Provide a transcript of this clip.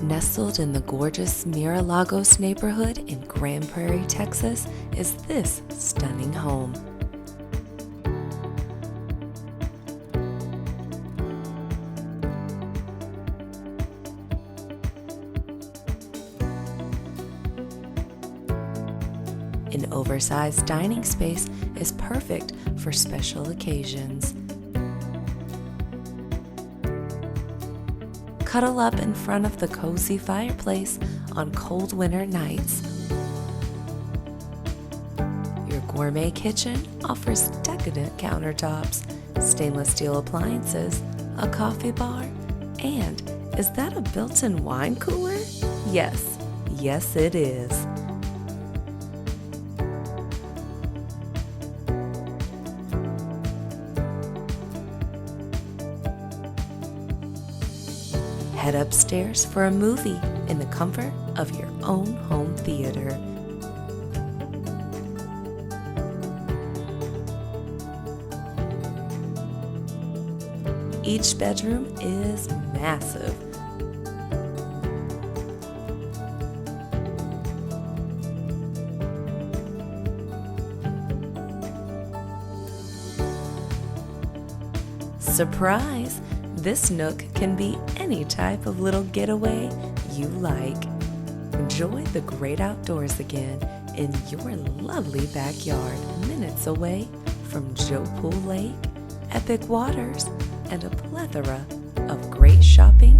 Nestled in the gorgeous Mira Lagos neighborhood in Grand Prairie, Texas, is this stunning home. An oversized dining space is perfect for special occasions. Cuddle up in front of the cozy fireplace on cold winter nights. Your gourmet kitchen offers decadent countertops, stainless steel appliances, a coffee bar, and is that a built-in wine cooler? Yes, yes it is. Head upstairs for a movie in the comfort of your own home theater. Each bedroom is massive. Surprise! This nook can be any type of little getaway you like. Enjoy the great outdoors again in your lovely backyard, minutes away from Joe Pool Lake, epic waters, and a plethora of great shopping